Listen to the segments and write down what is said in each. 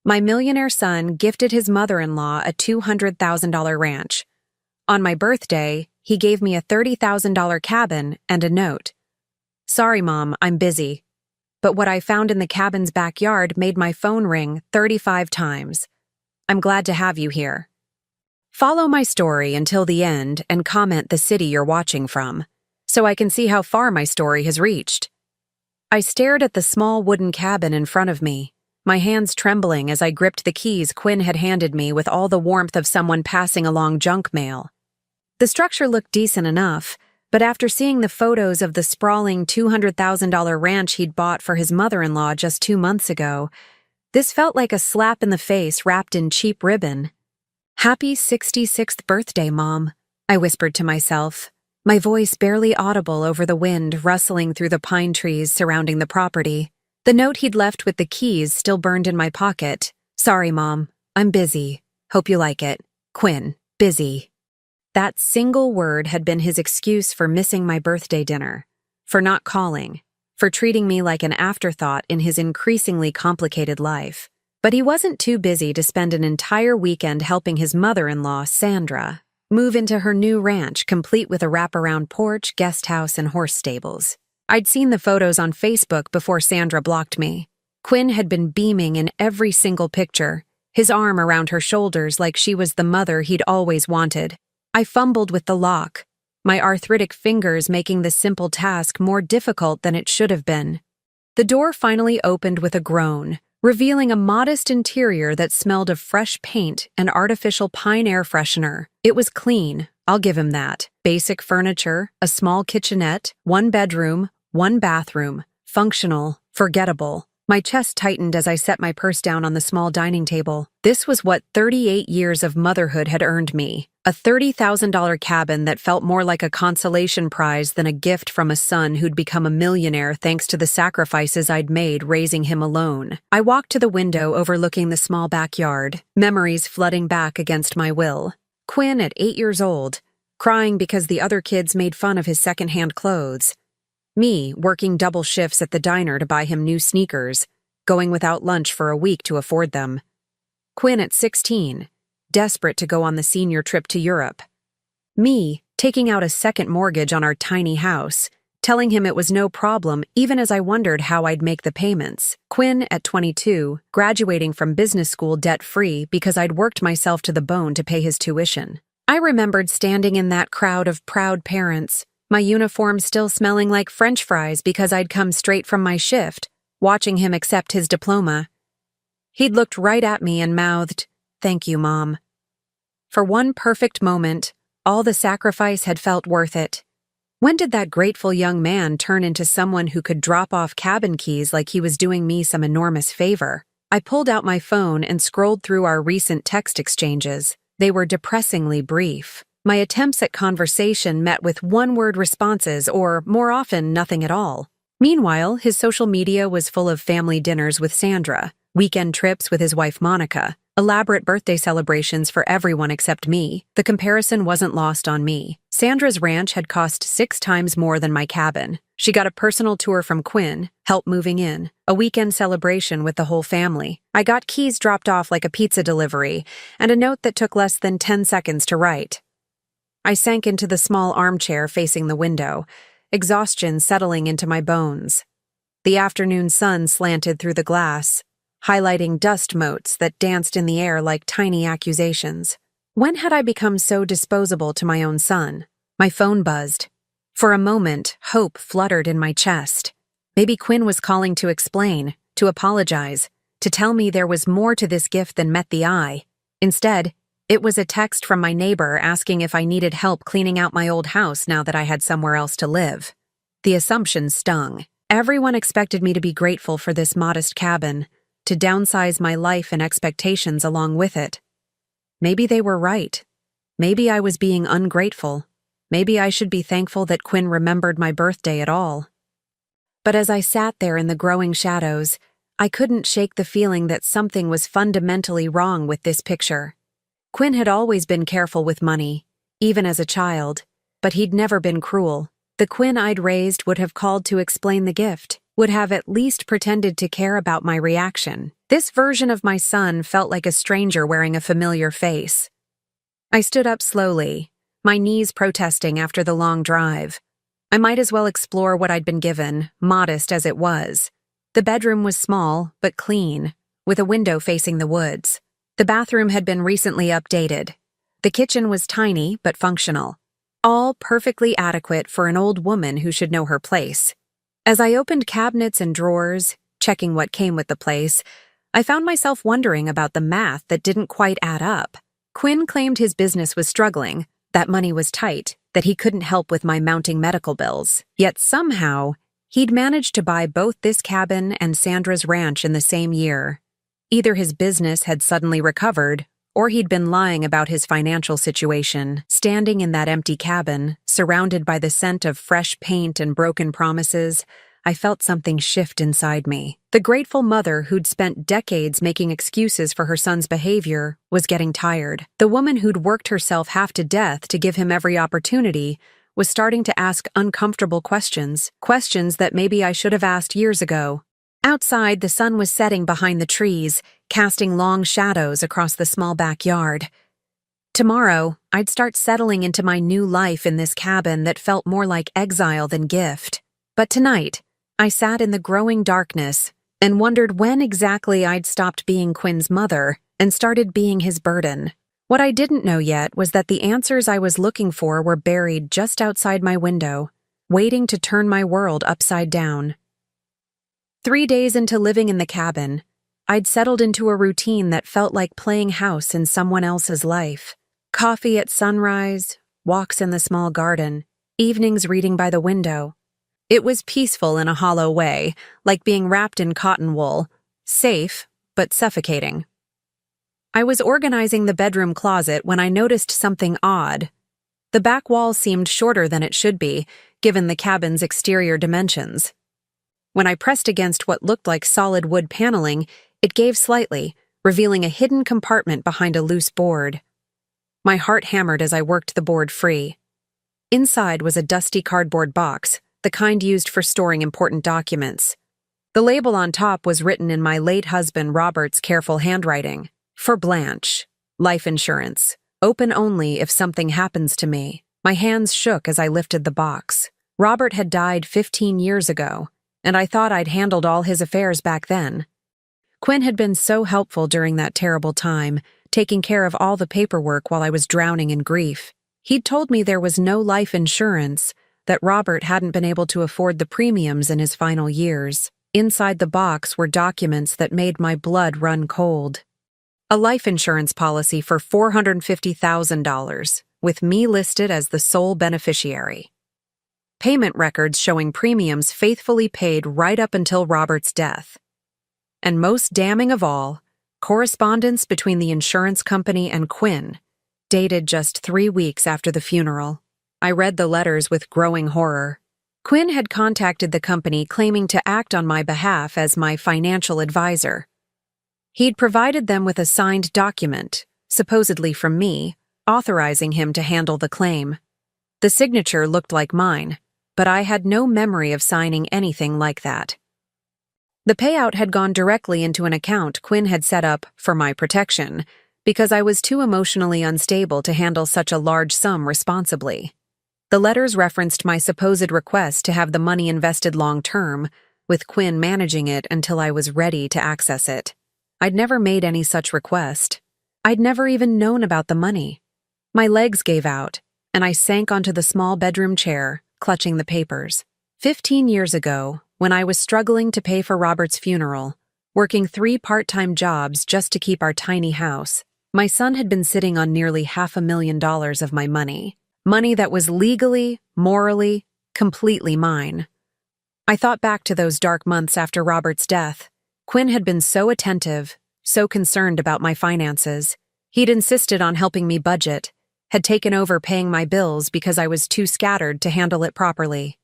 My millionaire son gifted his mother-in-law a $200,000 ranch. On my birthday, he gave me a $30,000 cabin and a note. Sorry, Mom, I'm busy. But what I found in the cabin's backyard made my phone ring 35 times. I'm glad to have you here. Follow my story until the end and comment the city you're watching from, so I can see how far my story has reached. I stared at the small wooden cabin in front of me, my hands trembling as I gripped the keys Quinn had handed me with all the warmth of someone passing along junk mail. The structure looked decent enough, but after seeing the photos of the sprawling $200,000 ranch he'd bought for his mother-in-law just 2 months ago, this felt like a slap in the face wrapped in cheap ribbon. Happy 66th birthday, Mom, I whispered to myself, my voice barely audible over the wind rustling through the pine trees surrounding the property. The note he'd left with the keys still burned in my pocket. Sorry, Mom, I'm busy. Hope you like it. Quinn, busy. That single word had been his excuse for missing my birthday dinner, for not calling, for treating me like an afterthought in his increasingly complicated life. But he wasn't too busy to spend an entire weekend helping his mother-in-law, Sandra, move into her new ranch complete with a wraparound porch, guest house, and horse stables. I'd seen the photos on Facebook before Sandra blocked me. Quinn had been beaming in every single picture, his arm around her shoulders like she was the mother he'd always wanted. I fumbled with the lock, my arthritic fingers making the simple task more difficult than it should have been. The door finally opened with a groan, revealing a modest interior that smelled of fresh paint and artificial pine air freshener. It was clean, I'll give him that. Basic furniture, a small kitchenette, 1 bedroom, 1 bathroom, functional, forgettable. My chest tightened as I set my purse down on the small dining table. This was what 38 years of motherhood had earned me. A $30,000 cabin that felt more like a consolation prize than a gift from a son who'd become a millionaire thanks to the sacrifices I'd made raising him alone. I walked to the window overlooking the small backyard, memories flooding back against my will. Quinn at 8 years old, crying because the other kids made fun of his secondhand clothes. Me working double shifts at the diner to buy him new sneakers, going without lunch for a week to afford them. Quinn at 16, desperate to go on the senior trip to Europe. Me taking out a second mortgage on our tiny house, telling him it was no problem even as I wondered how I'd make the payments. Quinn at 22, graduating from business school debt-free because I'd worked myself to the bone to pay his tuition. I remembered standing in that crowd of proud parents, my uniform still smelling like French fries because I'd come straight from my shift, watching him accept his diploma. He'd looked right at me and mouthed, "Thank you, Mom." For one perfect moment, all the sacrifice had felt worth it. When did that grateful young man turn into someone who could drop off cabin keys like he was doing me some enormous favor? I pulled out my phone and scrolled through our recent text exchanges. They were depressingly brief. My attempts at conversation met with one-word responses or, more often, nothing at all. Meanwhile, his social media was full of family dinners with Sandra, weekend trips with his wife Monica, elaborate birthday celebrations for everyone except me. The comparison wasn't lost on me. Sandra's ranch had cost 6 times more than my cabin. She got a personal tour from Quinn, help moving in, a weekend celebration with the whole family. I got keys dropped off like a pizza delivery, and a note that took less than 10 seconds to write. I sank into the small armchair facing the window, exhaustion settling into my bones. The afternoon sun slanted through the glass, highlighting dust motes that danced in the air like tiny accusations. When had I become so disposable to my own son? My phone buzzed. For a moment, hope fluttered in my chest. Maybe Quinn was calling to explain, to apologize, to tell me there was more to this gift than met the eye. Instead, it was a text from my neighbor asking if I needed help cleaning out my old house now that I had somewhere else to live. The assumption stung. Everyone expected me to be grateful for this modest cabin, to downsize my life and expectations along with it. Maybe they were right. Maybe I was being ungrateful. Maybe I should be thankful that Quinn remembered my birthday at all. But as I sat there in the growing shadows, I couldn't shake the feeling that something was fundamentally wrong with this picture. Quinn had always been careful with money, even as a child, but he'd never been cruel. The Quinn I'd raised would have called to explain the gift. would have at least pretended to care about my reaction. This version of my son felt like a stranger wearing a familiar face. I stood up slowly, my knees protesting after the long drive. I might as well explore what I'd been given, modest as it was. The bedroom was small, but clean, with a window facing the woods. The bathroom had been recently updated. The kitchen was tiny, but functional. All perfectly adequate for an old woman who should know her place. As I opened cabinets and drawers, checking what came with the place, I found myself wondering about the math that didn't quite add up. Quinn claimed his business was struggling, that money was tight, that he couldn't help with my mounting medical bills. Yet somehow, he'd managed to buy both this cabin and Sandra's ranch in the same year. Either his business had suddenly recovered, or he'd been lying about his financial situation. Standing in that empty cabin, surrounded by the scent of fresh paint and broken promises, I felt something shift inside me. The grateful mother who'd spent decades making excuses for her son's behavior was getting tired. The woman who'd worked herself half to death to give him every opportunity was starting to ask uncomfortable questions that maybe I should have asked years ago. Outside, the sun was setting behind the trees, casting long shadows across the small backyard. Tomorrow, I'd start settling into my new life in this cabin that felt more like exile than gift. But tonight, I sat in the growing darkness and wondered when exactly I'd stopped being Quinn's mother and started being his burden. What I didn't know yet was that the answers I was looking for were buried just outside my window, waiting to turn my world upside down. 3 days into living in the cabin, I'd settled into a routine that felt like playing house in someone else's life. Coffee at sunrise, walks in the small garden, evenings reading by the window. It was peaceful in a hollow way, like being wrapped in cotton wool, safe, but suffocating. I was organizing the bedroom closet when I noticed something odd. The back wall seemed shorter than it should be, given the cabin's exterior dimensions. When I pressed against what looked like solid wood paneling, it gave slightly, revealing a hidden compartment behind a loose board. My heart hammered as I worked the board free. Inside was a dusty cardboard box, the kind used for storing important documents. The label on top was written in my late husband Robert's careful handwriting. For Blanche, life insurance, open only if something happens to me. My hands shook as I lifted the box. Robert had died 15 years ago, and I thought I'd handled all his affairs back then. Quinn had been so helpful during that terrible time, taking care of all the paperwork while I was drowning in grief. He'd told me there was no life insurance, that Robert hadn't been able to afford the premiums in his final years. Inside the box were documents that made my blood run cold. A life insurance policy for $450,000, with me listed as the sole beneficiary. Payment records showing premiums faithfully paid right up until Robert's death. And most damning of all, correspondence between the insurance company and Quinn, dated just 3 weeks after the funeral. I read the letters with growing horror. Quinn had contacted the company claiming to act on my behalf as my financial advisor. He'd provided them with a signed document, supposedly from me, authorizing him to handle the claim. The signature looked like mine, but I had no memory of signing anything like that. The payout had gone directly into an account Quinn had set up for my protection, because I was too emotionally unstable to handle such a large sum responsibly. The letters referenced my supposed request to have the money invested long-term, with Quinn managing it until I was ready to access it. I'd never made any such request. I'd never even known about the money. My legs gave out, and I sank onto the small bedroom chair, clutching the papers. 15 years ago, when I was struggling to pay for Robert's funeral, working 3 part-time jobs just to keep our tiny house, my son had been sitting on nearly $500,000 of my money. Money that was legally, morally, completely mine. I thought back to those dark months after Robert's death. Quinn had been so attentive, so concerned about my finances. He'd insisted on helping me budget, had taken over paying my bills because I was too scattered to handle it properly.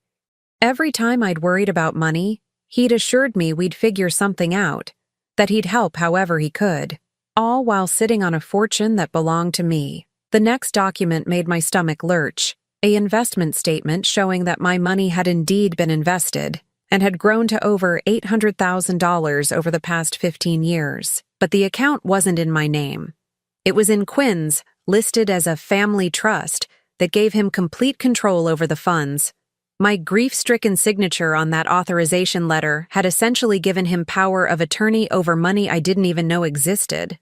Every time I'd worried about money, he'd assured me we'd figure something out, that he'd help however he could, all while sitting on a fortune that belonged to me. The next document made my stomach lurch, an investment statement showing that my money had indeed been invested, and had grown to over $800,000 over the past 15 years. But the account wasn't in my name. It was in Quinn's, listed as a family trust that gave him complete control over the funds. My grief-stricken signature on that authorization letter had essentially given him power of attorney over money I didn't even know existed.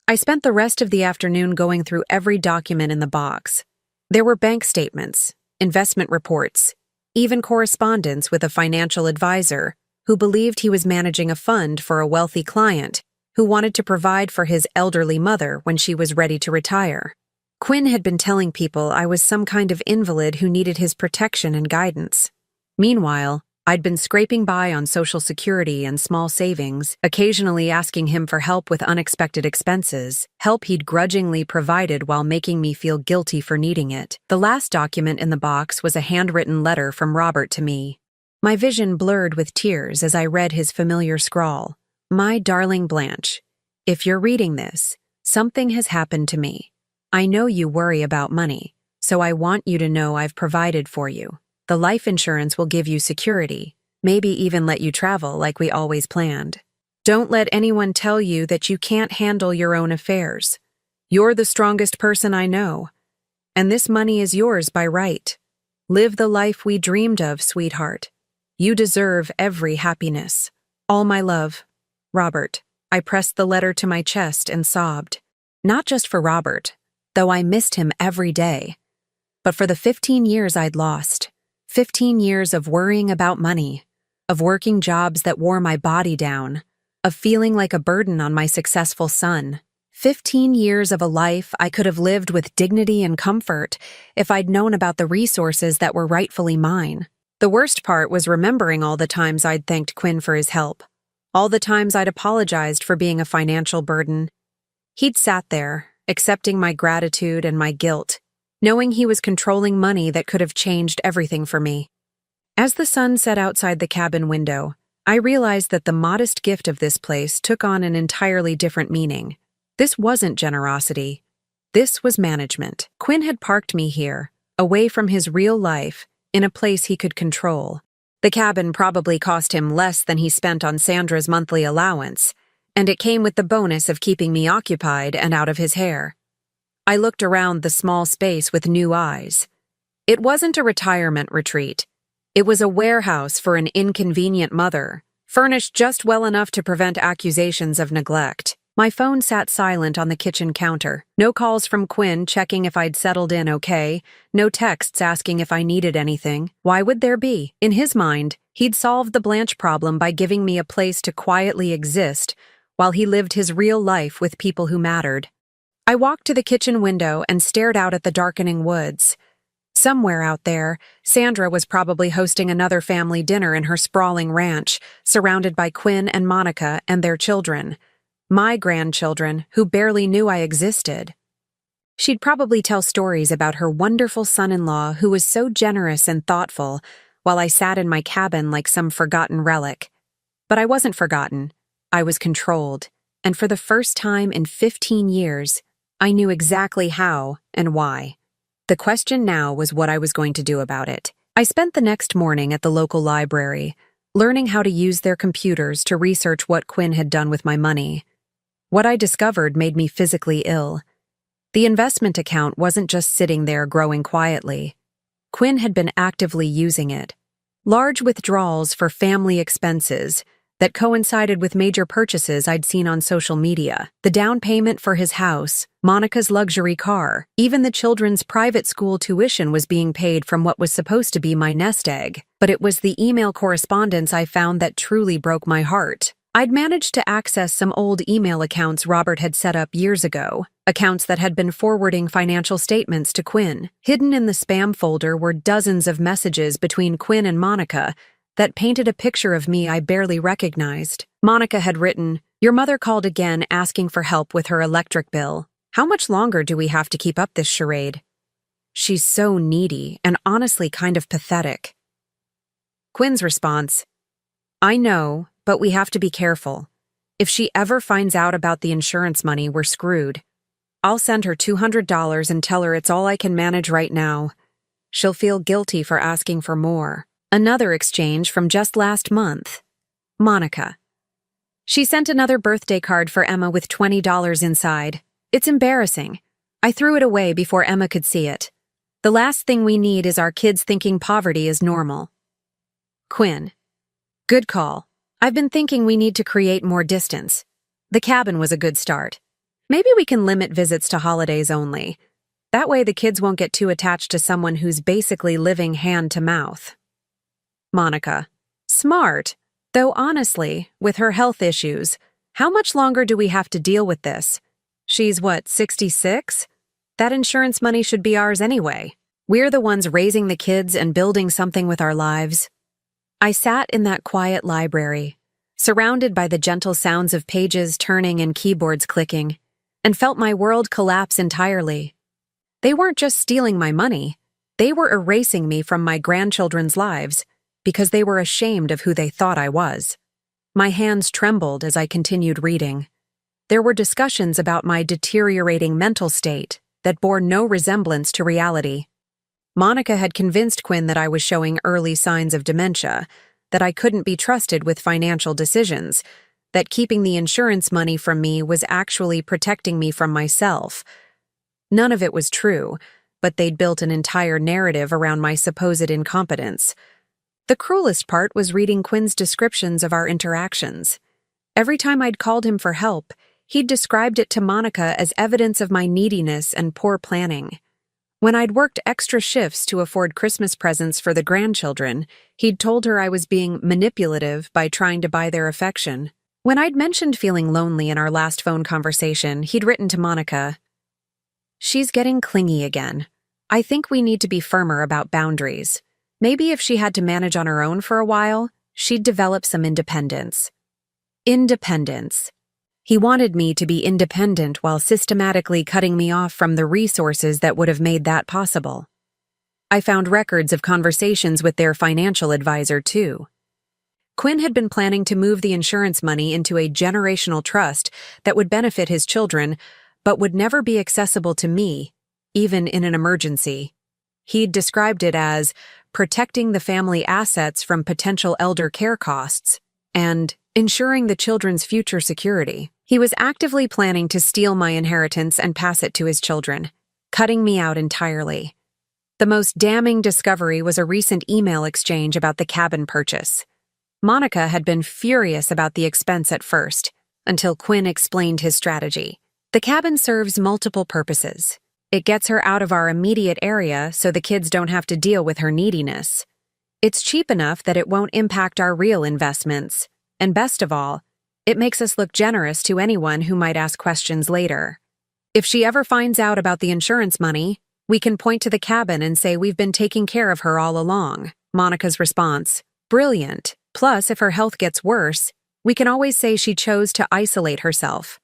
I spent the rest of the afternoon going through every document in the box. There were bank statements, investment reports, even correspondence with a financial advisor who believed he was managing a fund for a wealthy client who wanted to provide for his elderly mother when she was ready to retire. Quinn had been telling people I was some kind of invalid who needed his protection and guidance. Meanwhile, I'd been scraping by on Social Security and small savings, occasionally asking him for help with unexpected expenses, help he'd grudgingly provided while making me feel guilty for needing it. The last document in the box was a handwritten letter from Robert to me. My vision blurred with tears as I read his familiar scrawl. My darling Blanche, if you're reading this, something has happened to me. I know you worry about money, so I want you to know I've provided for you. The life insurance will give you security, maybe even let you travel like we always planned. Don't let anyone tell you that you can't handle your own affairs. You're the strongest person I know, and this money is yours by right. Live the life we dreamed of, sweetheart. You deserve every happiness. All my love. Robert. I pressed the letter to my chest and sobbed. Not just for Robert, though I missed him every day, but for the 15 years I'd lost. 15 years of worrying about money, of working jobs that wore my body down, of feeling like a burden on my successful son. 15 years of a life I could have lived with dignity and comfort if I'd known about the resources that were rightfully mine. The worst part was remembering all the times I'd thanked Quinn for his help, all the times I'd apologized for being a financial burden. He'd sat there, accepting my gratitude and my guilt, knowing he was controlling money that could have changed everything for me. As the sun set outside the cabin window, I realized that the modest gift of this place took on an entirely different meaning. This wasn't generosity. This was management. Quinn had parked me here, away from his real life, in a place he could control. The cabin probably cost him less than he spent on Sandra's monthly allowance, and it came with the bonus of keeping me occupied and out of his hair. I looked around the small space with new eyes. It wasn't a retirement retreat. It was a warehouse for an inconvenient mother, furnished just well enough to prevent accusations of neglect. My phone sat silent on the kitchen counter. No calls from Quinn checking if I'd settled in okay, no texts asking if I needed anything. Why would there be? In his mind, he'd solved the Blanche problem by giving me a place to quietly exist while he lived his real life with people who mattered. I walked to the kitchen window and stared out at the darkening woods. Somewhere out there, Sandra was probably hosting another family dinner in her sprawling ranch, surrounded by Quinn and Monica and their children. My grandchildren, who barely knew I existed. She'd probably tell stories about her wonderful son-in-law who was so generous and thoughtful, while I sat in my cabin like some forgotten relic. But I wasn't forgotten. I was controlled, and for the first time in 15 years, I knew exactly how and why. The question now was what I was going to do about it. I spent the next morning at the local library, learning how to use their computers to research what Quinn had done with my money. What I discovered made me physically ill. The investment account wasn't just sitting there growing quietly. Quinn had been actively using it. Large withdrawals for family expenses that coincided with major purchases I'd seen on social media. The down payment for his house, Monica's luxury car, even the children's private school tuition was being paid from what was supposed to be my nest egg. But it was the email correspondence I found that truly broke my heart. I'd managed to access some old email accounts Robert had set up years ago, accounts that had been forwarding financial statements to Quinn. Hidden in the spam folder were dozens of messages between Quinn and Monica that painted a picture of me I barely recognized. Monica had written, "Your mother called again asking for help with her electric bill. How much longer do we have to keep up this charade? She's so needy and honestly kind of pathetic." Quinn's response, "I know, but we have to be careful. If she ever finds out about the insurance money, we're screwed. I'll send her $200 and tell her it's all I can manage right now. She'll feel guilty for asking for more." Another exchange from just last month. Monica. She sent another birthday card for Emma with $20 inside. It's embarrassing. I threw it away before Emma could see it. The last thing we need is our kids thinking poverty is normal. Quinn. Good call. I've been thinking we need to create more distance. The cabin was a good start. Maybe we can limit visits to holidays only. That way the kids won't get too attached to someone who's basically living hand to mouth. Monica. Smart. Though honestly, with her health issues, how much longer do we have to deal with this? She's 66? That insurance money should be ours anyway. We're the ones raising the kids and building something with our lives. I sat in that quiet library, surrounded by the gentle sounds of pages turning and keyboards clicking, and felt my world collapse entirely. They weren't just stealing my money, they were erasing me from my grandchildren's lives because they were ashamed of who they thought I was. My hands trembled as I continued reading. There were discussions about my deteriorating mental state that bore no resemblance to reality. Monica had convinced Quinn that I was showing early signs of dementia, that I couldn't be trusted with financial decisions, that keeping the insurance money from me was actually protecting me from myself. None of it was true, but they'd built an entire narrative around my supposed incompetence. The cruelest part was reading Quinn's descriptions of our interactions. Every time I'd called him for help, he'd described it to Monica as evidence of my neediness and poor planning. When I'd worked extra shifts to afford Christmas presents for the grandchildren, he'd told her I was being manipulative by trying to buy their affection. When I'd mentioned feeling lonely in our last phone conversation, he'd written to Monica, "She's getting clingy again. I think we need to be firmer about boundaries. Maybe if she had to manage on her own for a while, she'd develop some independence." Independence. He wanted me to be independent while systematically cutting me off from the resources that would have made that possible. I found records of conversations with their financial advisor, too. Quinn had been planning to move the insurance money into a generational trust that would benefit his children, but would never be accessible to me, even in an emergency. He'd described it as protecting the family assets from potential elder care costs and ensuring the children's future security. He was actively planning to steal my inheritance and pass it to his children, cutting me out entirely. The most damning discovery was a recent email exchange about the cabin purchase. Monica had been furious about the expense at first, until Quinn explained his strategy. The cabin serves multiple purposes. It gets her out of our immediate area so the kids don't have to deal with her neediness. It's cheap enough that it won't impact our real investments. And best of all, it makes us look generous to anyone who might ask questions later. If she ever finds out about the insurance money, we can point to the cabin and say we've been taking care of her all along. Monica's response, brilliant. Plus, if her health gets worse, we can always say she chose to isolate herself.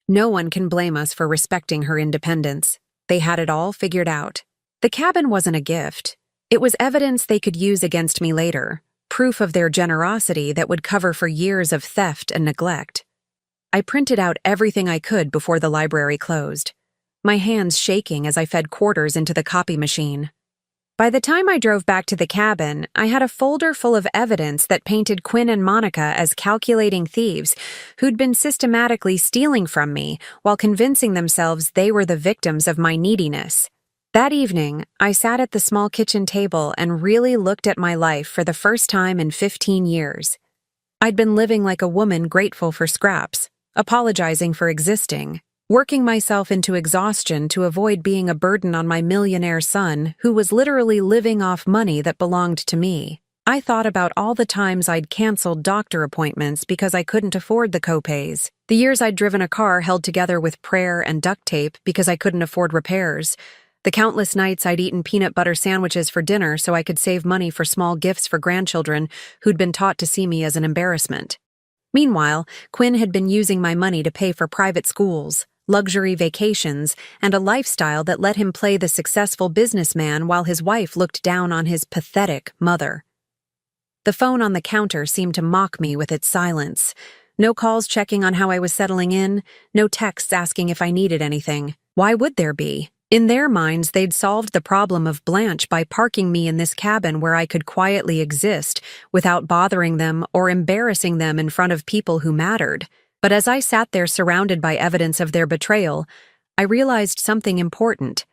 No one can blame us for respecting her independence. They had it all figured out. The cabin wasn't a gift. It was evidence they could use against me later. Proof of their generosity that would cover for years of theft and neglect. I printed out everything I could before the library closed, my hands shaking as I fed quarters into the copy machine. By the time I drove back to the cabin, I had a folder full of evidence that painted Quinn and Monica as calculating thieves who'd been systematically stealing from me while convincing themselves they were the victims of my neediness. That evening, I sat at the small kitchen table and really looked at my life for the first time in 15 years. I'd been living like a woman grateful for scraps, apologizing for existing, working myself into exhaustion to avoid being a burden on my millionaire son who was literally living off money that belonged to me. I thought about all the times I'd canceled doctor appointments because I couldn't afford the copays, the years I'd driven a car held together with prayer and duct tape because I couldn't afford repairs, the countless nights I'd eaten peanut butter sandwiches for dinner so I could save money for small gifts for grandchildren who'd been taught to see me as an embarrassment. Meanwhile, Quinn had been using my money to pay for private schools, luxury vacations, and a lifestyle that let him play the successful businessman while his wife looked down on his pathetic mother. The phone on the counter seemed to mock me with its silence. No calls checking on how I was settling in, no texts asking if I needed anything. Why would there be? In their minds, they'd solved the problem of Blanche by parking me in this cabin where I could quietly exist without bothering them or embarrassing them in front of people who mattered. But as I sat there surrounded by evidence of their betrayal, I realized something important.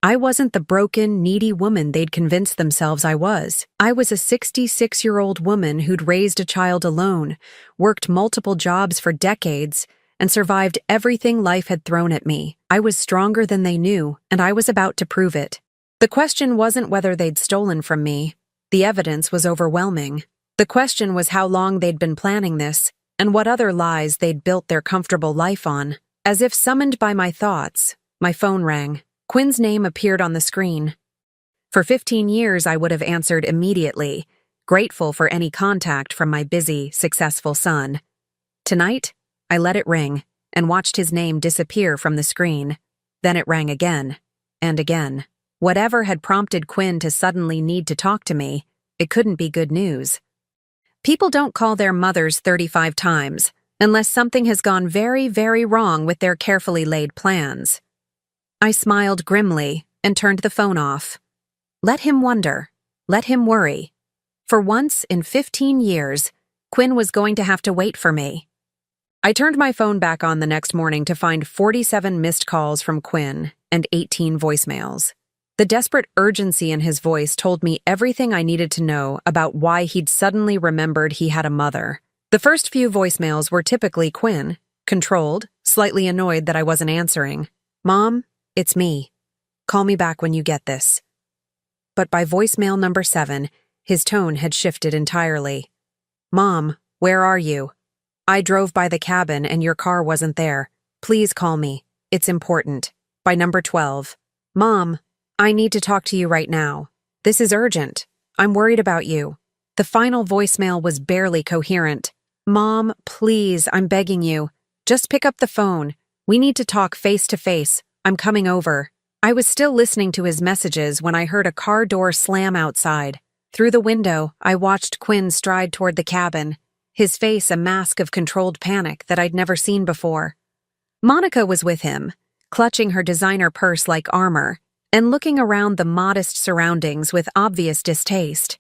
I wasn't the broken, needy woman they'd convinced themselves I was. I was a 66-year-old woman who'd raised a child alone, worked multiple jobs for decades, and survived everything life had thrown at me. I was stronger than they knew, and I was about to prove it. The question wasn't whether they'd stolen from me. The evidence was overwhelming. The question was how long they'd been planning this, and what other lies they'd built their comfortable life on. As if summoned by my thoughts, my phone rang. Quinn's name appeared on the screen. For 15 years, I would have answered immediately, grateful for any contact from my busy, successful son. Tonight, I let it ring and watched his name disappear from the screen. Then it rang again and again. Whatever had prompted Quinn to suddenly need to talk to me, it couldn't be good news. People don't call their mothers 35 times unless something has gone very, very wrong with their carefully laid plans. I smiled grimly and turned the phone off. Let him wonder. Let him worry. For once in 15 years, Quinn was going to have to wait for me. I turned my phone back on the next morning to find 47 missed calls from Quinn and 18 voicemails. The desperate urgency in his voice told me everything I needed to know about why he'd suddenly remembered he had a mother. The first few voicemails were typically Quinn, controlled, slightly annoyed that I wasn't answering. "Mom, it's me. Call me back when you get this." But by voicemail number 7, his tone had shifted entirely. "Mom, where are you? I drove by the cabin and your car wasn't there. Please call me. It's important." By number 12, "Mom, I need to talk to you right now. This is urgent. I'm worried about you." The final voicemail was barely coherent. "Mom, please, I'm begging you. Just pick up the phone. We need to talk face to face. I'm coming over." I was still listening to his messages when I heard a car door slam outside. Through the window, I watched Quinn stride toward the cabin, his face a mask of controlled panic that I'd never seen before. Monica was with him, clutching her designer purse like armor, and looking around the modest surroundings with obvious distaste.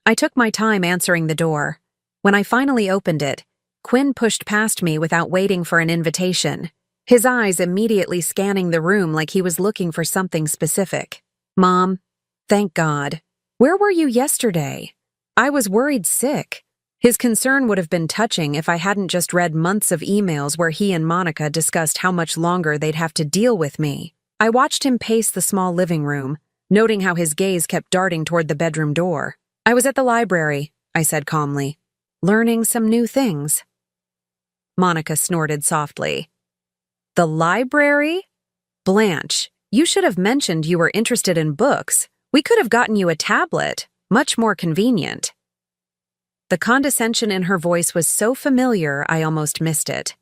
I took my time answering the door. When I finally opened it, Quinn pushed past me without waiting for an invitation, his eyes immediately scanning the room like he was looking for something specific. "Mom, thank God. Where were you yesterday? I was worried sick." His concern would have been touching if I hadn't just read months of emails where he and Monica discussed how much longer they'd have to deal with me. I watched him pace the small living room, noting how his gaze kept darting toward the bedroom door. "I was at the library," I said calmly, "learning some new things." Monica snorted softly. "The library? Blanche, you should have mentioned you were interested in books. We could have gotten you a tablet, much more convenient." The condescension in her voice was so familiar I almost missed it.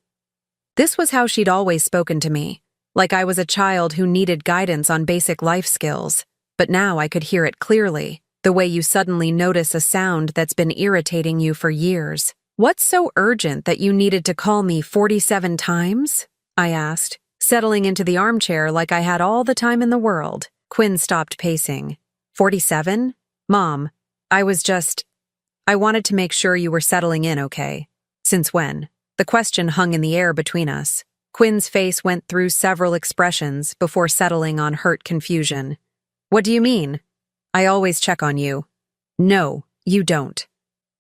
This was how she'd always spoken to me, like I was a child who needed guidance on basic life skills. But now I could hear it clearly, the way you suddenly notice a sound that's been irritating you for years. "What's so urgent that you needed to call me 47 times?" I asked, settling into the armchair like I had all the time in the world. Quinn stopped pacing. 47? "Mom, I wanted to make sure you were settling in okay." "Since when?" The question hung in the air between us. Quinn's face went through several expressions before settling on hurt confusion. "What do you mean?" "I always check on you." "No, you don't."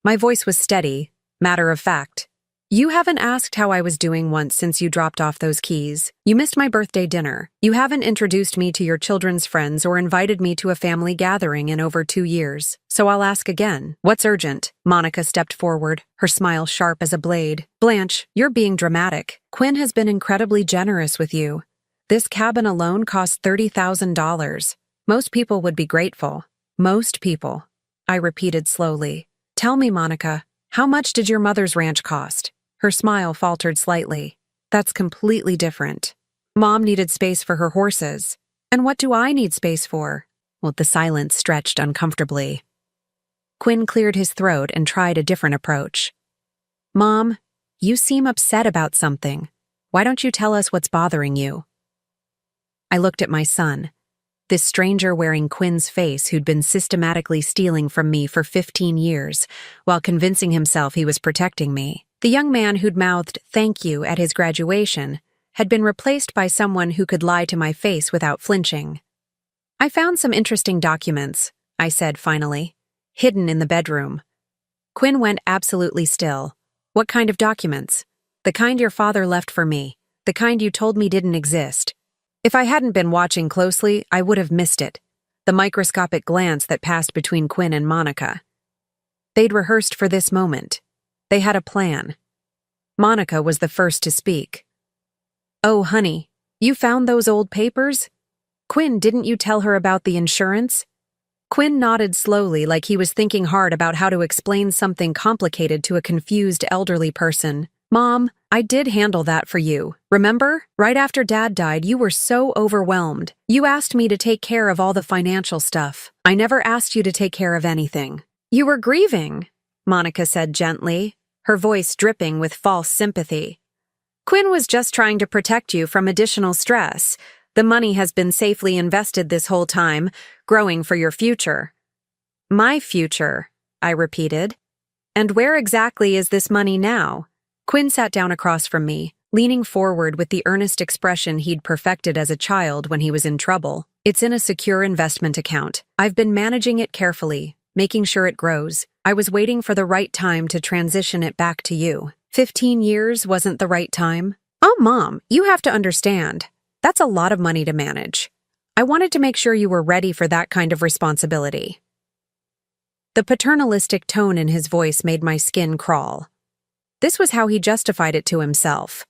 My voice was steady, matter of fact. "You haven't asked how I was doing once since you dropped off those keys. You missed my birthday dinner. You haven't introduced me to your children's friends or invited me to a family gathering in over 2 years. So I'll ask again. What's urgent?" Monica stepped forward, her smile sharp as a blade. "Blanche, you're being dramatic. Quinn has been incredibly generous with you. This cabin alone cost $30,000. Most people would be grateful." "Most people," I repeated slowly. "Tell me, Monica, how much did your mother's ranch cost?" Her smile faltered slightly. "That's completely different. Mom needed space for her horses. And what do I need space for?" Well, the silence stretched uncomfortably. Quinn cleared his throat and tried a different approach. "Mom, you seem upset about something. Why don't you tell us what's bothering you?" I looked at my son, this stranger wearing Quinn's face who'd been systematically stealing from me for 15 years, while convincing himself he was protecting me. The young man who'd mouthed "thank you" at his graduation had been replaced by someone who could lie to my face without flinching. "I found some interesting documents," I said finally, "hidden in the bedroom." Quinn went absolutely still. "What kind of documents?" "The kind your father left for me. The kind you told me didn't exist." If I hadn't been watching closely, I would have missed it. The microscopic glance that passed between Quinn and Monica. They'd rehearsed for this moment. They had a plan. Monica was the first to speak. "Oh, honey, you found those old papers? Quinn, didn't you tell her about the insurance?" Quinn nodded slowly, like he was thinking hard about how to explain something complicated to a confused elderly person. "Mom, I did handle that for you. Remember? Right after Dad died, you were so overwhelmed. You asked me to take care of all the financial stuff. I never asked you to take care of anything." "You were grieving," Monica said gently, her voice dripping with false sympathy. "Quinn was just trying to protect you from additional stress. The money has been safely invested this whole time, growing for your future." "My future," I repeated. "And where exactly is this money now?" Quinn sat down across from me, leaning forward with the earnest expression he'd perfected as a child when he was in trouble. "It's in a secure investment account. I've been managing it carefully, making sure it grows. I was waiting for the right time to transition it back to you. 15 years wasn't the right time." "Oh, Mom, you have to understand. That's a lot of money to manage. I wanted to make sure you were ready for that kind of responsibility." The paternalistic tone in his voice made my skin crawl. This was how he justified it to himself.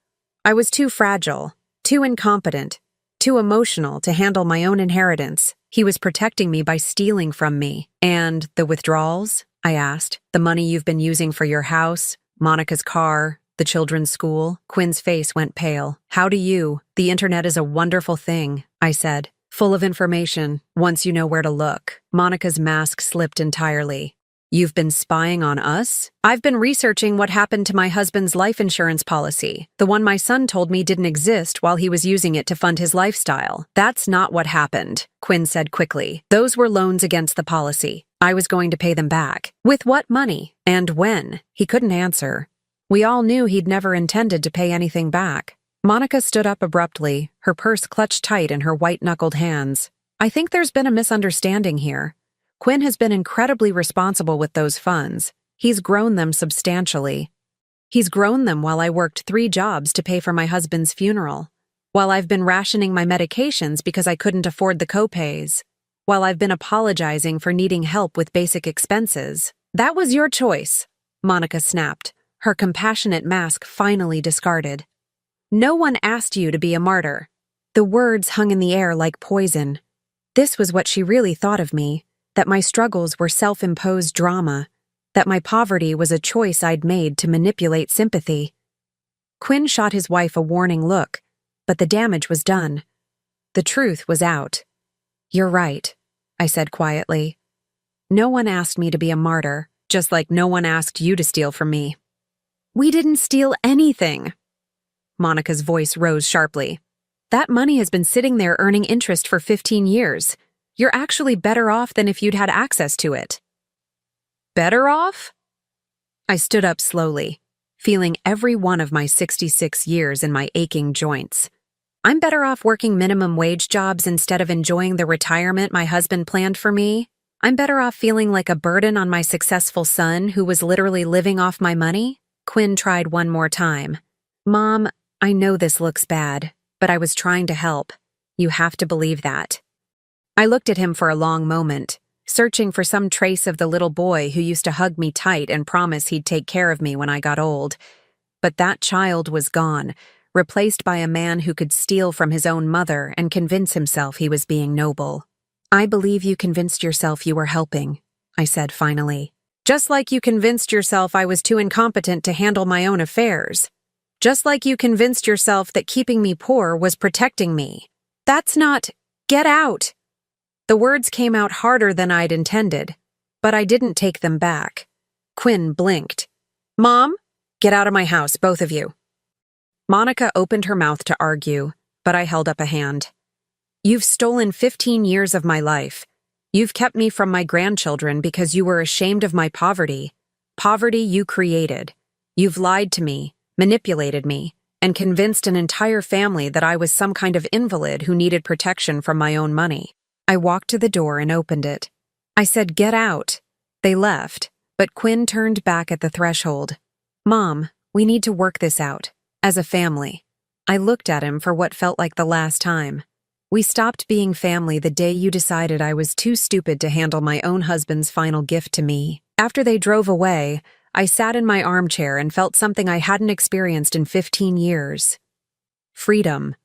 I was too fragile, too incompetent, too emotional to handle my own inheritance. He was protecting me by stealing from me. "And the withdrawals?" I asked. "The money you've been using for your house, Monica's car, the children's school?" Quinn's face went pale. "How do you? The internet is a wonderful thing," I said. "Full of information, once you know where to look." Monica's mask slipped entirely. "You've been spying on us?" "I've been researching what happened to my husband's life insurance policy, the one my son told me didn't exist while he was using it to fund his lifestyle." "That's not what happened," Quinn said quickly. "Those were loans against the policy. I was going to pay them back." "With what money? And when?" He couldn't answer. We all knew he'd never intended to pay anything back. Monica stood up abruptly, her purse clutched tight in her white-knuckled hands. "I think there's been a misunderstanding here. Quinn has been incredibly responsible with those funds. He's grown them substantially. He's grown them while I worked 3 jobs to pay for my husband's funeral, while I've been rationing my medications because I couldn't afford the copays, while I've been apologizing for needing help with basic expenses." "That was your choice," Monica snapped, her compassionate mask finally discarded. "No one asked you to be a martyr." The words hung in the air like poison. This was what she really thought of me. That my struggles were self-imposed drama, that my poverty was a choice I'd made to manipulate sympathy. Quinn shot his wife a warning look, but the damage was done. The truth was out. "You're right," I said quietly. "No one asked me to be a martyr, just like no one asked you to steal from me." "We didn't steal anything." Monica's voice rose sharply. "That money has been sitting there earning interest for 15 years. You're actually better off than if you'd had access to it." "Better off?" I stood up slowly, feeling every one of my 66 years in my aching joints. "I'm better off working minimum wage jobs instead of enjoying the retirement my husband planned for me. I'm better off feeling like a burden on my successful son who was literally living off my money." Quinn tried one more time. "Mom, I know this looks bad, but I was trying to help. You have to believe that." I looked at him for a long moment, searching for some trace of the little boy who used to hug me tight and promise he'd take care of me when I got old. But that child was gone, replaced by a man who could steal from his own mother and convince himself he was being noble. "I believe you convinced yourself you were helping," I said finally. "Just like you convinced yourself I was too incompetent to handle my own affairs. Just like you convinced yourself that keeping me poor was protecting me. That's not— Get out!" The words came out harder than I'd intended, but I didn't take them back. Quinn blinked. "Mom, get out of my house, both of you." Monica opened her mouth to argue, but I held up a hand. You've stolen 15 years of my life. You've kept me from my grandchildren because you were ashamed of my poverty. Poverty you created. You've lied to me, manipulated me, and convinced an entire family that I was some kind of invalid who needed protection from my own money. I walked to the door and opened it. I said, "Get out." They left, but Quinn turned back at the threshold. "Mom, we need to work this out, as a family." I looked at him for what felt like the last time. We stopped being family the day you decided I was too stupid to handle my own husband's final gift to me. After they drove away, I sat in my armchair and felt something I hadn't experienced in 15 years. Freedom.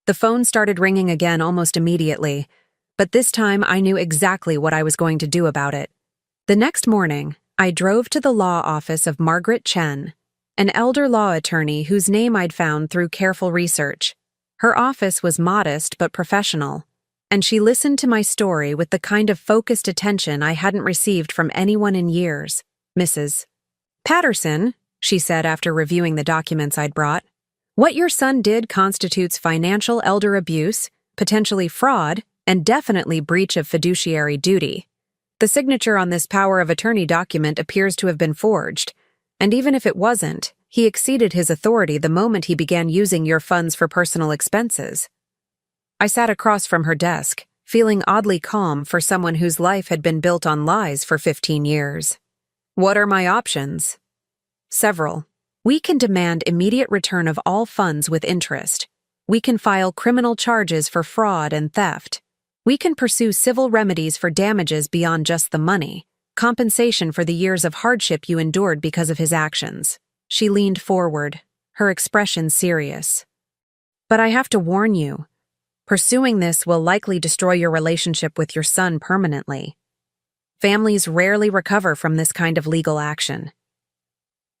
The phone started ringing again almost immediately, but this time I knew exactly what I was going to do about it. The next morning, I drove to the law office of Margaret Chen, an elder law attorney whose name I'd found through careful research. Her office was modest but professional, and she listened to my story with the kind of focused attention I hadn't received from anyone in years. "Mrs. Patterson," she said after reviewing the documents I'd brought, "what your son did constitutes financial elder abuse, potentially fraud, and definitely breach of fiduciary duty. The signature on this power of attorney document appears to have been forged, and even if it wasn't, he exceeded his authority the moment he began using your funds for personal expenses." I sat across from her desk, feeling oddly calm for someone whose life had been built on lies for 15 years. "What are my options?" "Several. We can demand immediate return of all funds with interest. We can file criminal charges for fraud and theft. We can pursue civil remedies for damages beyond just the money, compensation for the years of hardship you endured because of his actions." She leaned forward, her expression serious. "But I have to warn you, pursuing this will likely destroy your relationship with your son permanently. Families rarely recover from this kind of legal action."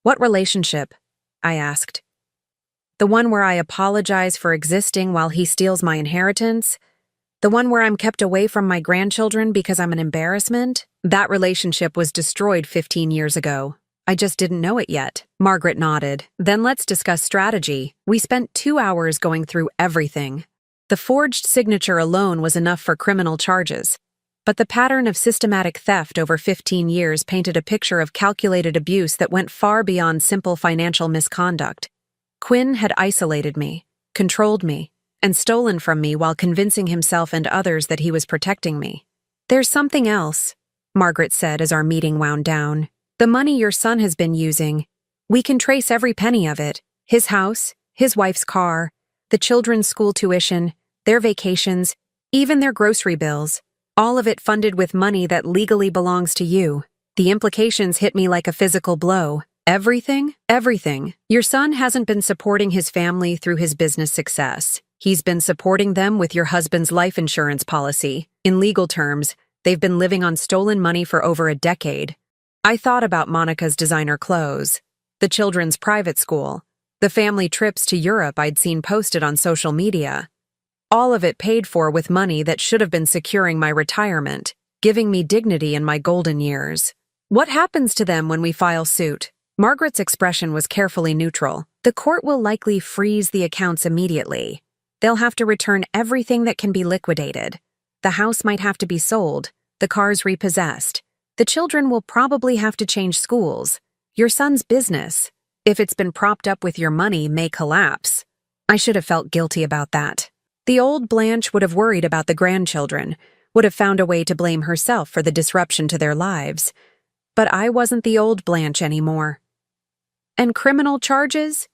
"What relationship?" I asked. "The one where I apologize for existing while he steals my inheritance? The one where I'm kept away from my grandchildren because I'm an embarrassment? That relationship was destroyed 15 years ago. I just didn't know it yet." Margaret nodded. "Then let's discuss strategy." We spent 2 hours going through everything. The forged signature alone was enough for criminal charges, but the pattern of systematic theft over 15 years painted a picture of calculated abuse that went far beyond simple financial misconduct. Quinn had isolated me, controlled me, and stolen from me while convincing himself and others that he was protecting me. "There's something else," Margaret said as our meeting wound down. "The money your son has been using. We can trace every penny of it. His house, his wife's car, the children's school tuition, their vacations, even their grocery bills. All of it funded with money that legally belongs to you." The implications hit me like a physical blow. "Everything? Everything. Your son hasn't been supporting his family through his business success. He's been supporting them with your husband's life insurance policy. In legal terms, they've been living on stolen money for over a decade." I thought about Monica's designer clothes, the children's private school, the family trips to Europe I'd seen posted on social media. All of it paid for with money that should have been securing my retirement, giving me dignity in my golden years. "What happens to them when we file suit?" Margaret's expression was carefully neutral. "The court will likely freeze the accounts immediately. They'll have to return everything that can be liquidated. The house might have to be sold, the cars repossessed. The children will probably have to change schools. Your son's business, if it's been propped up with your money, may collapse." I should have felt guilty about that. The old Blanche would have worried about the grandchildren, would have found a way to blame herself for the disruption to their lives. But I wasn't the old Blanche anymore. "And criminal charges?"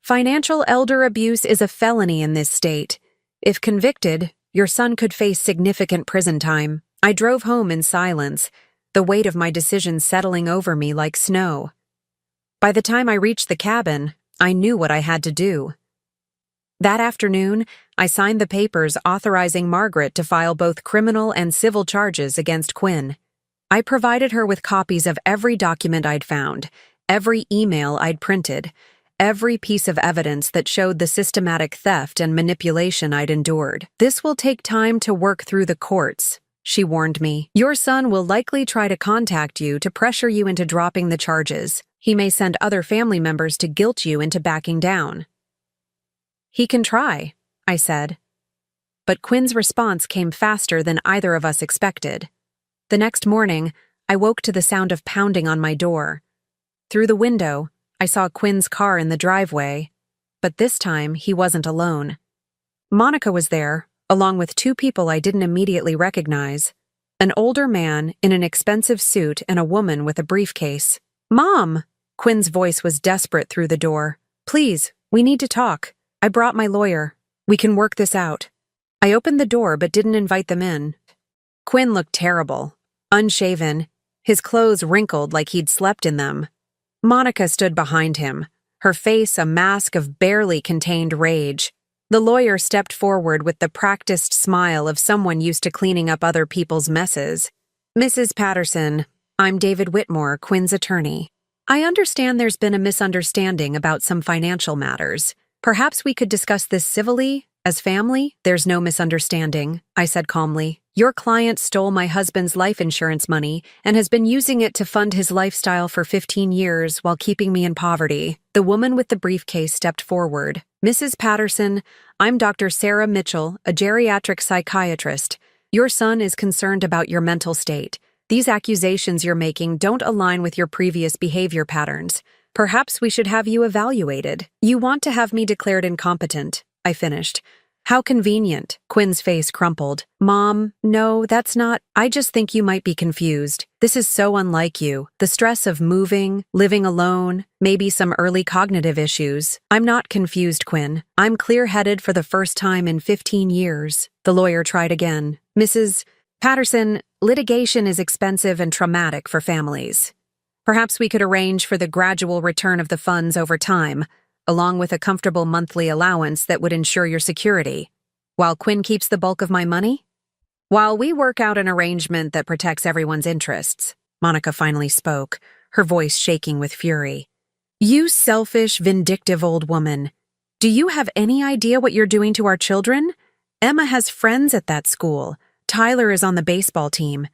"Financial elder abuse is a felony in this state. If convicted, your son could face significant prison time." I drove home in silence, the weight of my decision settling over me like snow. By the time I reached the cabin, I knew what I had to do. That afternoon, I signed the papers authorizing Margaret to file both criminal and civil charges against Quinn. I provided her with copies of every document I'd found, every email I'd printed, every piece of evidence that showed the systematic theft and manipulation I'd endured. "This will take time to work through the courts," she warned me. "Your son will likely try to contact you to pressure you into dropping the charges. He may send other family members to guilt you into backing down." "He can try," I said. but Quinn's response came faster than either of us expected. The next morning, I woke to the sound of pounding on my door. Through the window, I saw Quinn's car in the driveway, but this time he wasn't alone. Monica was there, along with two people I didn't immediately recognize. An older man in an expensive suit and a woman with a briefcase. "Mom!" Quinn's voice was desperate through the door. "Please, we need to talk. I brought my lawyer. We can work this out." I opened the door but didn't invite them in. Quinn looked terrible, unshaven, his clothes wrinkled like he'd slept in them. Monica stood behind him, her face a mask of barely contained rage. The lawyer stepped forward with the practiced smile of someone used to cleaning up other people's messes. "Mrs. Patterson, I'm David Whitmore, Quinn's attorney. I understand there's been a misunderstanding about some financial matters. Perhaps we could discuss this civilly, as family?" "There's no misunderstanding," I said calmly. "Your client stole my husband's life insurance money and has been using it to fund his lifestyle for 15 years while keeping me in poverty." The woman with the briefcase stepped forward. "Mrs. Patterson, I'm Dr. Sarah Mitchell, a geriatric psychiatrist. Your son is concerned about your mental state. These accusations you're making don't align with your previous behavior patterns. Perhaps we should have you evaluated." "You want to have me declared incompetent," I finished. "How convenient." Quinn's face crumpled. "Mom, no, that's not. I just think you might be confused. This is so unlike you. The stress of moving, living alone, maybe some early cognitive issues." "I'm not confused, Quinn. I'm clear-headed for the first time in 15 years. The lawyer tried again. "Mrs. Patterson, litigation is expensive and traumatic for families. Perhaps we could arrange for the gradual return of the funds over time, along with a comfortable monthly allowance that would ensure your security, while Quinn keeps the bulk of my money? While we work out an arrangement that protects everyone's interests," Monica finally spoke, her voice shaking with fury. "You selfish, vindictive old woman. Do you have any idea what you're doing to our children? Emma has friends at that school. Tyler is on the baseball team.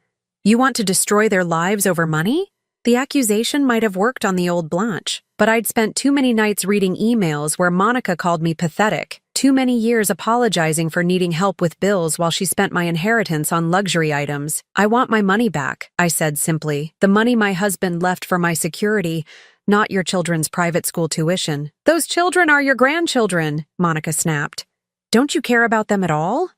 You want to destroy their lives over money?" The accusation might have worked on the old Blanche, but I'd spent too many nights reading emails where Monica called me pathetic, too many years apologizing for needing help with bills while she spent my inheritance on luxury items. "I want my money back," I said simply. "The money my husband left for my security, not your children's private school tuition." "Those children are your grandchildren," Monica snapped. "Don't you care about them at all?"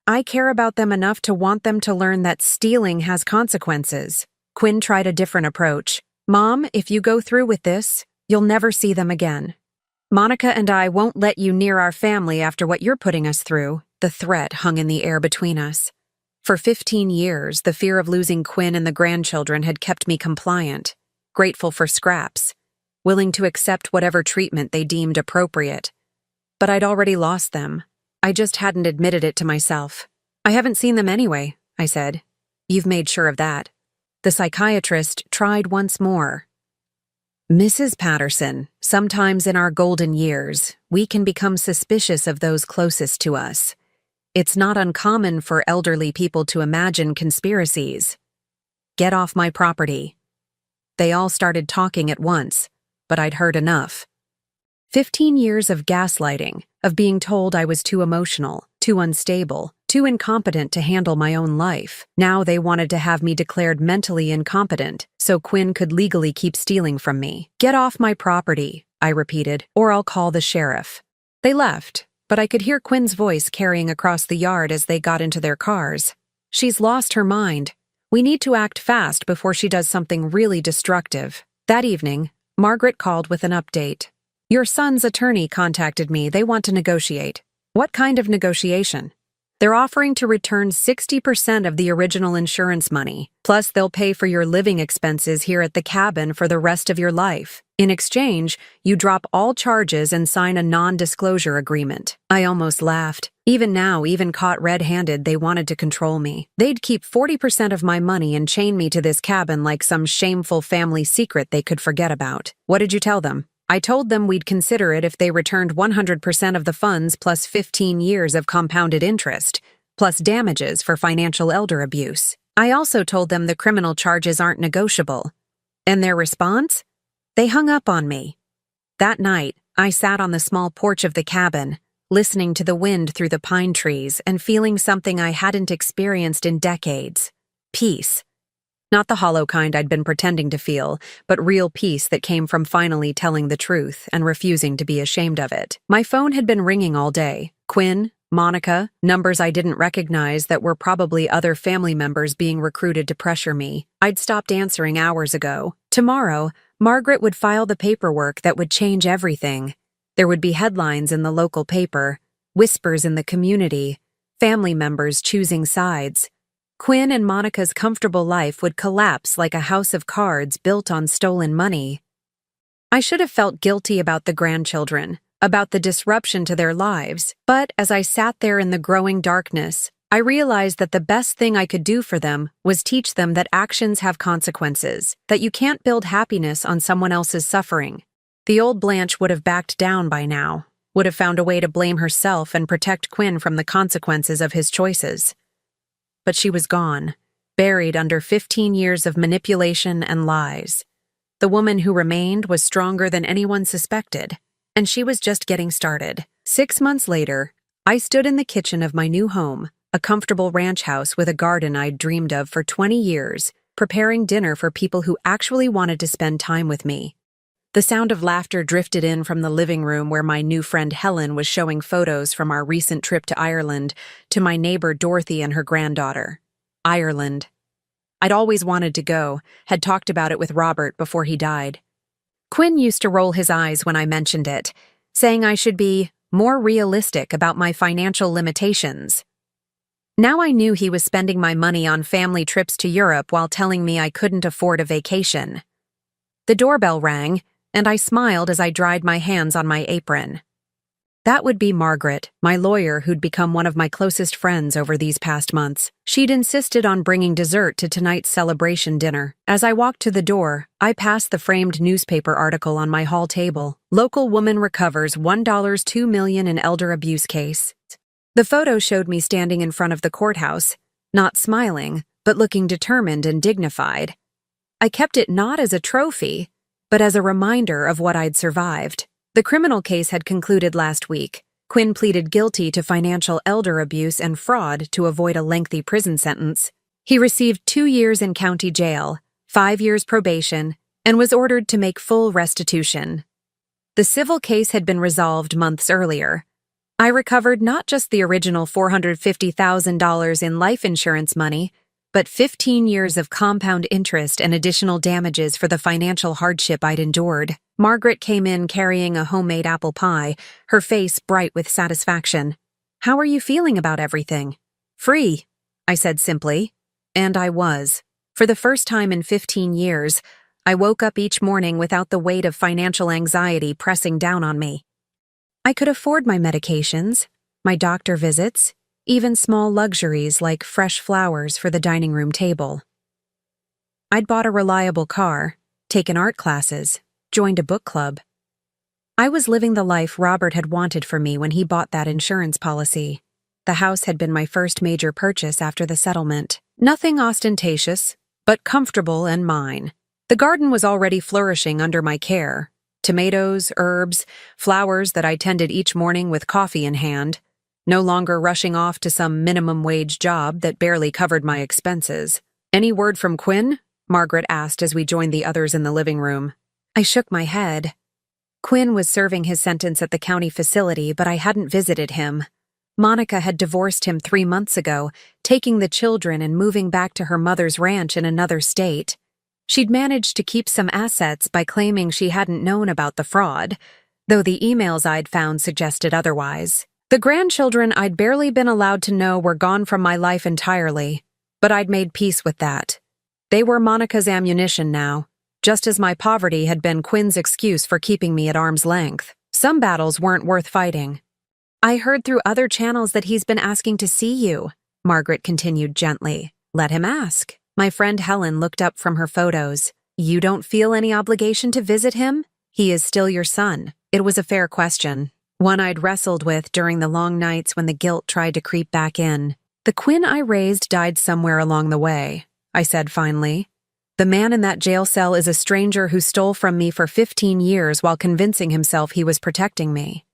"I care about them enough to want them to learn that stealing has consequences." Quinn tried a different approach. "Mom, if you go through with this, you'll never see them again. Monica and I won't let you near our family after what you're putting us through." The threat hung in the air between us. For 15 years, the fear of losing Quinn and the grandchildren had kept me compliant, grateful for scraps, willing to accept whatever treatment they deemed appropriate. But I'd already lost them. I just hadn't admitted it to myself. "I haven't seen them anyway," I said. "You've made sure of that." The psychiatrist tried once more. "Mrs. Patterson, sometimes in our golden years, we can become suspicious of those closest to us. It's not uncommon for elderly people to imagine conspiracies. Get off my property." They all started talking at once, but I'd heard enough. 15 years of gaslighting, of being told I was too emotional, too unstable, too incompetent to handle my own life. Now they wanted to have me declared mentally incompetent so Quinn could legally keep stealing from me. "Get off my property," I repeated, "or I'll call the sheriff." They left, but I could hear Quinn's voice carrying across the yard as they got into their cars. "She's lost her mind. We need to act fast before she does something really destructive." That evening, Margaret called with an update. "Your son's attorney contacted me. They want to negotiate." "What kind of negotiation?" "They're offering to return 60% of the original insurance money, plus they'll pay for your living expenses here at the cabin for the rest of your life. In exchange, you drop all charges and sign a non-disclosure agreement." I almost laughed. Even now, even caught red-handed, they wanted to control me. They'd keep 40% of my money and chain me to this cabin like some shameful family secret they could forget about. "What did you tell them?" "I told them we'd consider it if they returned 100% of the funds plus 15 years of compounded interest, plus damages for financial elder abuse. I also told them the criminal charges aren't negotiable." And their response? They hung up on me. That night, I sat on the small porch of the cabin, listening to the wind through the pine trees and feeling something I hadn't experienced in decades. Peace. Not the hollow kind I'd been pretending to feel, but real peace that came from finally telling the truth and refusing to be ashamed of it. My phone had been ringing all day. Quinn, Monica, numbers I didn't recognize that were probably other family members being recruited to pressure me. I'd stopped answering hours ago. Tomorrow, Margaret would file the paperwork that would change everything. There would be headlines in the local paper, whispers in the community, family members choosing sides. Quinn and Monica's comfortable life would collapse like a house of cards built on stolen money. I should have felt guilty about the grandchildren, about the disruption to their lives, but as I sat there in the growing darkness, I realized that the best thing I could do for them was teach them that actions have consequences, that you can't build happiness on someone else's suffering. The old Blanche would have backed down by now, would have found a way to blame herself and protect Quinn from the consequences of his choices. But she was gone, buried under 15 years of manipulation and lies. The woman who remained was stronger than anyone suspected, and she was just getting started. 6 months later, I stood in the kitchen of my new home, a comfortable ranch house with a garden I'd dreamed of for 20 years, preparing dinner for people who actually wanted to spend time with me. The sound of laughter drifted in from the living room where my new friend Helen was showing photos from our recent trip to Ireland to my neighbor Dorothy and her granddaughter. Ireland. I'd always wanted to go, had talked about it with Robert before he died. Quinn used to roll his eyes when I mentioned it, saying I should be more realistic about my financial limitations. Now I knew he was spending my money on family trips to Europe while telling me I couldn't afford a vacation. The doorbell rang, and I smiled as I dried my hands on my apron. That would be Margaret, my lawyer who'd become one of my closest friends over these past months. She'd insisted on bringing dessert to tonight's celebration dinner. As I walked to the door, I passed the framed newspaper article on my hall table. Local woman recovers $1.2 million in elder abuse case. The photo showed me standing in front of the courthouse, not smiling, but looking determined and dignified. I kept it not as a trophy, but as a reminder of what I'd survived. The criminal case had concluded last week. Quinn pleaded guilty to financial elder abuse and fraud to avoid a lengthy prison sentence. He received 2 years in county jail, 5 years probation, and was ordered to make full restitution. The civil case had been resolved months earlier. I recovered not just the original $450,000 in life insurance money, but 15 years of compound interest and additional damages for the financial hardship I'd endured. Margaret came in carrying a homemade apple pie, her face bright with satisfaction. "How are you feeling about everything?" "Free," I said simply. And I was. For the first time in 15 years, I woke up each morning without the weight of financial anxiety pressing down on me. I could afford my medications, my doctor visits, even small luxuries like fresh flowers for the dining room table. I'd bought a reliable car, taken art classes, joined a book club. I was living the life Robert had wanted for me when he bought that insurance policy. The house had been my first major purchase after the settlement. Nothing ostentatious, but comfortable and mine. The garden was already flourishing under my care. Tomatoes, herbs, flowers that I tended each morning with coffee in hand. No longer rushing off to some minimum wage job that barely covered my expenses. "Any word from Quinn?" Margaret asked as we joined the others in the living room. I shook my head. Quinn was serving his sentence at the county facility, but I hadn't visited him. Monica had divorced him 3 months ago, taking the children and moving back to her mother's ranch in another state. She'd managed to keep some assets by claiming she hadn't known about the fraud, though the emails I'd found suggested otherwise. The grandchildren I'd barely been allowed to know were gone from my life entirely, but I'd made peace with that. They were Monica's ammunition now, just as my poverty had been Quinn's excuse for keeping me at arm's length. Some battles weren't worth fighting. "I heard through other channels that he's been asking to see you," Margaret continued gently. "Let him ask." My friend Helen looked up from her photos. "You don't feel any obligation to visit him? He is still your son." It was a fair question, one I'd wrestled with during the long nights when the guilt tried to creep back in. "The Quinn I raised died somewhere along the way," I said finally. "The man in that jail cell is a stranger who stole from me for 15 years while convincing himself he was protecting me."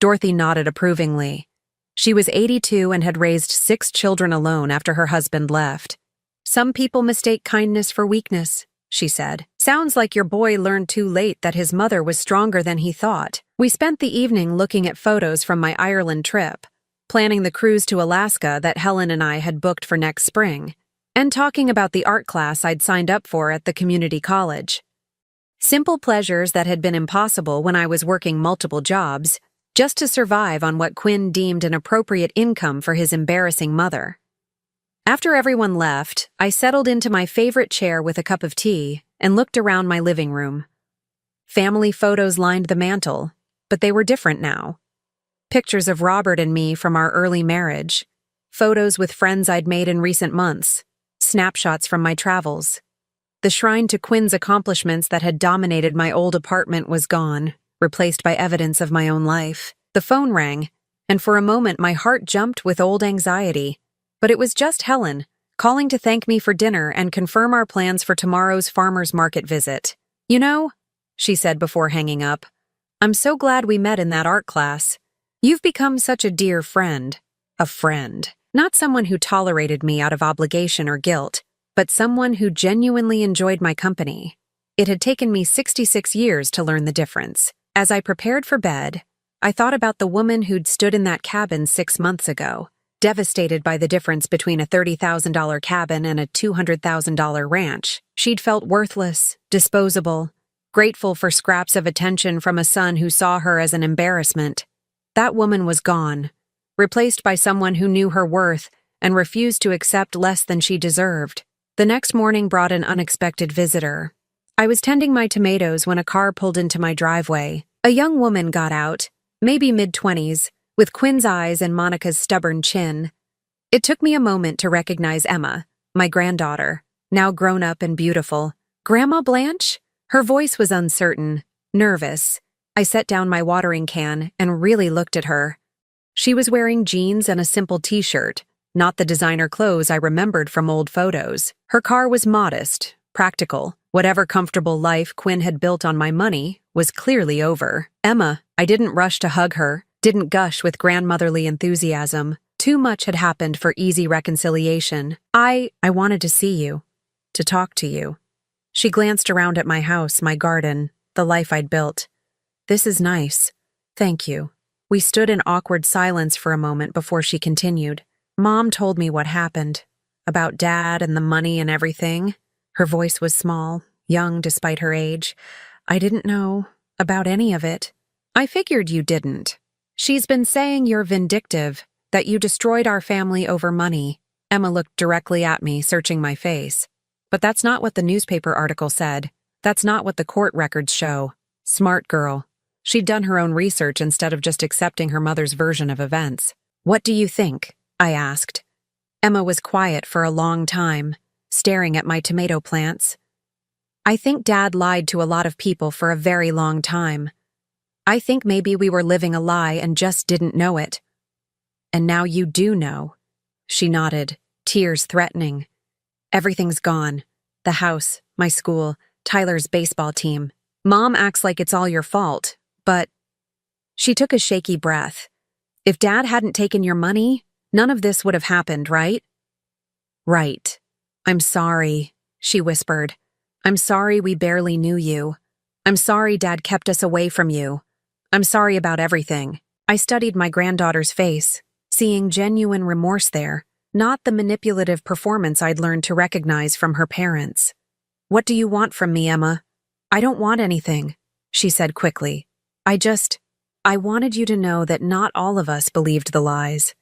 Dorothy nodded approvingly. She was 82 and had raised 6 children alone after her husband left. Some people mistake kindness for weakness, she said. Sounds like your boy learned too late that his mother was stronger than he thought. We spent the evening looking at photos from my Ireland trip, planning the cruise to Alaska that Helen and I had booked for next spring, and talking about the art class I'd signed up for at the community college. Simple pleasures that had been impossible when I was working multiple jobs, just to survive on what Quinn deemed an appropriate income for his embarrassing mother. After everyone left, I settled into my favorite chair with a cup of tea and looked around my living room. Family photos lined the mantel, but they were different now. Pictures of Robert and me from our early marriage, photos with friends I'd made in recent months, snapshots from my travels. The shrine to Quinn's accomplishments that had dominated my old apartment was gone, replaced by evidence of my own life. The phone rang, and for a moment my heart jumped with old anxiety. But it was just Helen, calling to thank me for dinner and confirm our plans for tomorrow's farmer's market visit. You know, she said before hanging up, I'm so glad we met in that art class. You've become such a dear friend. A friend. Not someone who tolerated me out of obligation or guilt, but someone who genuinely enjoyed my company. It had taken me 66 years to learn the difference. As I prepared for bed, I thought about the woman who'd stood in that cabin 6 months ago, devastated by the difference between a $30,000 cabin and a $200,000 ranch. She'd felt worthless, disposable, grateful for scraps of attention from a son who saw her as an embarrassment. That woman was gone, replaced by someone who knew her worth and refused to accept less than she deserved. The next morning brought an unexpected visitor. I was tending my tomatoes when a car pulled into my driveway. A young woman got out, maybe mid-20s, with Quinn's eyes and Monica's stubborn chin. It took me a moment to recognize Emma, my granddaughter, now grown up and beautiful. Grandma Blanche? Her voice was uncertain, nervous. I set down my watering can and really looked at her. She was wearing jeans and a simple t-shirt, not the designer clothes I remembered from old photos. Her car was modest, practical. Whatever comfortable life Quinn had built on my money was clearly over. Emma, I didn't rush to hug her, didn't gush with grandmotherly enthusiasm. Too much had happened for easy reconciliation. I wanted to see you, to talk to you. She glanced around at my house, my garden, the life I'd built. This is nice. Thank you. We stood in awkward silence for a moment before she continued. Mom told me what happened, about Dad and the money and everything. Her voice was small, young despite her age. I didn't know about any of it. I figured you didn't. She's been saying you're vindictive, that you destroyed our family over money. Emma looked directly at me, searching my face. But that's not what the newspaper article said. That's not what the court records show. Smart girl. She'd done her own research instead of just accepting her mother's version of events. What do you think? I asked. Emma was quiet for a long time, staring at my tomato plants. I think Dad lied to a lot of people for a very long time. I think maybe we were living a lie and just didn't know it. And now you do know. She nodded, tears threatening. Everything's gone. The house, my school, Tyler's baseball team. Mom acts like it's all your fault, but... She took a shaky breath. If Dad hadn't taken your money, none of this would have happened, right? Right. I'm sorry, she whispered. I'm sorry we barely knew you. I'm sorry Dad kept us away from you. I'm sorry about everything. I studied my granddaughter's face, seeing genuine remorse there, not the manipulative performance I'd learned to recognize from her parents. What do you want from me, Emma? I don't want anything, she said quickly. I wanted you to know that not all of us believed the lies.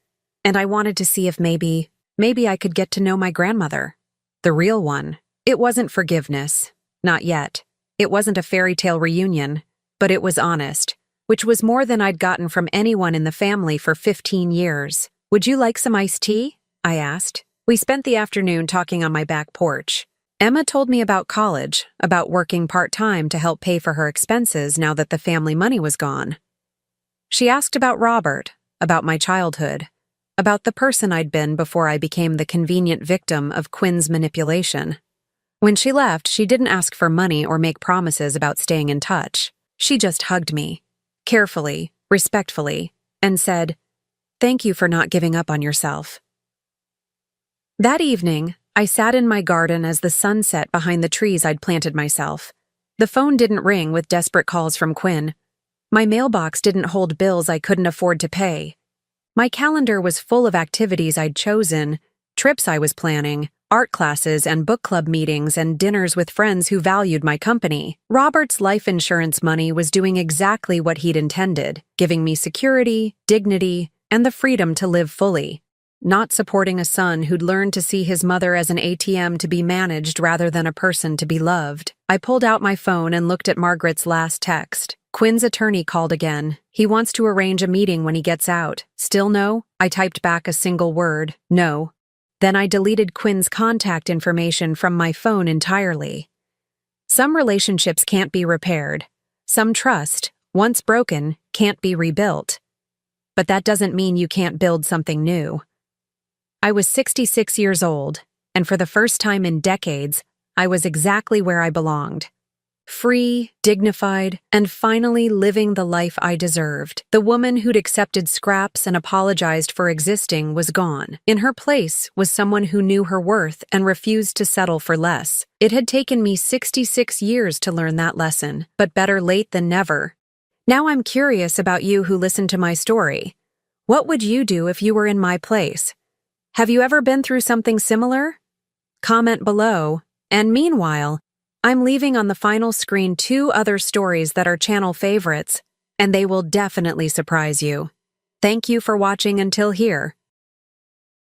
And I wanted to see if maybe I could get to know my grandmother. The real one. It wasn't forgiveness. Not yet. It wasn't a fairy tale reunion, but it was honest, which was more than I'd gotten from anyone in the family for 15 years. Would you like some iced tea? I asked. We spent the afternoon talking on my back porch. Emma told me about college, about working part-time to help pay for her expenses now that the family money was gone. She asked about Robert, about my childhood, about the person I'd been before I became the convenient victim of Quinn's manipulation. When she left, she didn't ask for money or make promises about staying in touch. She just hugged me, carefully, respectfully, and said, "Thank you for not giving up on yourself." That evening, I sat in my garden as the sun set behind the trees I'd planted myself. The phone didn't ring with desperate calls from Quinn. My mailbox didn't hold bills I couldn't afford to pay. My calendar was full of activities I'd chosen, trips I was planning, art classes and book club meetings and dinners with friends who valued my company. Robert's life insurance money was doing exactly what he'd intended, giving me security, dignity, and the freedom to live fully. Not supporting a son who'd learned to see his mother as an ATM to be managed rather than a person to be loved. I pulled out my phone and looked at Margaret's last text. Quinn's attorney called again. He wants to arrange a meeting when he gets out. Still no? I typed back a single word. No. Then I deleted Quinn's contact information from my phone entirely. Some relationships can't be repaired. Some trust, once broken, can't be rebuilt. But that doesn't mean you can't build something new. I was 66 years old, and for the first time in decades, I was exactly where I belonged. Free, dignified, and finally living the life I deserved. The woman who'd accepted scraps and apologized for existing was gone. In her place was someone who knew her worth and refused to settle for less. It had taken me 66 years to learn that lesson, but better late than never. Now I'm curious about you who listened to my story. What would you do if you were in my place? Have you ever been through something similar? Comment below, and meanwhile, I'm leaving on the final screen 2 other stories that are channel favorites, and they will definitely surprise you. Thank you for watching until here.